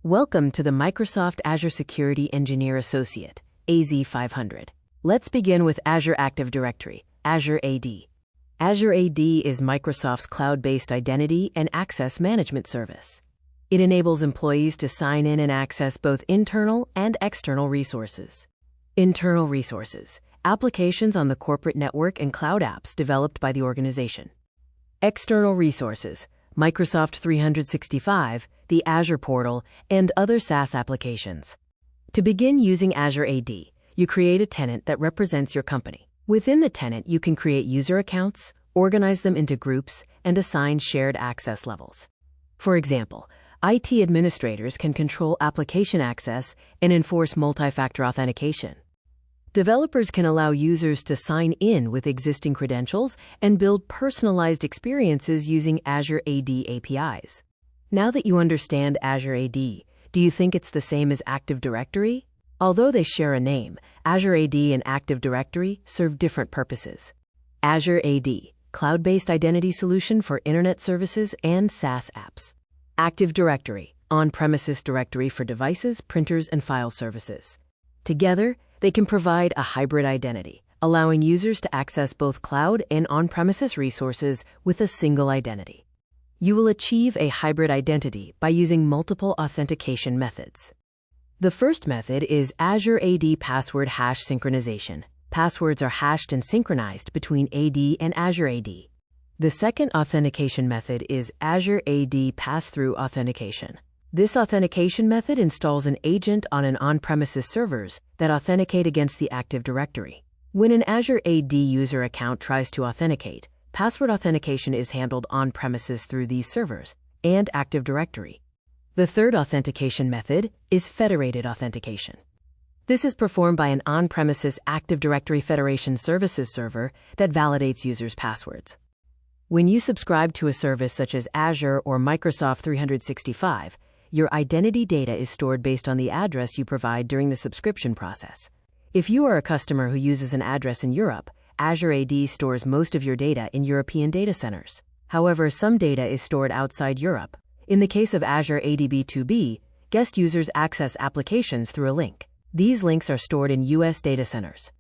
Welcome to the Microsoft Azure Security Engineer Associate, AZ-500. Let's begin with Azure Active Directory, Azure AD. Azure AD is Microsoft's cloud-based identity and access management service. It enables employees to sign in and access both internal and external resources. Internal resources, applications on the corporate network and cloud apps developed by the organization. External resources, Microsoft 365, the Azure portal, and other SaaS applications. To begin using Azure AD, you create a tenant that represents your company. Within the tenant, you can create user accounts, organize them into groups, and assign shared access levels. For example, IT administrators can control application access and enforce multi-factor authentication. Developers can allow users to sign in with existing credentials and build personalized experiences using Azure AD APIs. Now that you understand Azure AD, do you think it's the same as Active Directory? Although they share a name, Azure AD and Active Directory serve different purposes. Azure AD, cloud-based identity solution for internet services and SaaS apps. Active Directory, on-premises directory for devices, printers, and file services. Together, they can provide a hybrid identity, allowing users to access both cloud and on-premises resources with a single identity. You will achieve a hybrid identity by using multiple authentication methods. The first method is Azure AD password hash synchronization. Passwords are hashed and synchronized between AD and Azure AD. The second authentication method is Azure AD pass-through authentication. This authentication method installs an agent on an on-premises servers that authenticate against the Active Directory. When an Azure AD user account tries to authenticate, password authentication is handled on-premises through these servers and Active Directory. The third authentication method is federated authentication. This is performed by an on-premises Active Directory Federation Services server that validates users' passwords. When you subscribe to a service such as Azure or Microsoft 365, your identity data is stored based on the address you provide during the subscription process. If you are a customer who uses an address in Europe, Azure AD stores most of your data in European data centers. However, some data is stored outside Europe. In the case of Azure AD B2B, guest users access applications through a link. These links are stored in US data centers.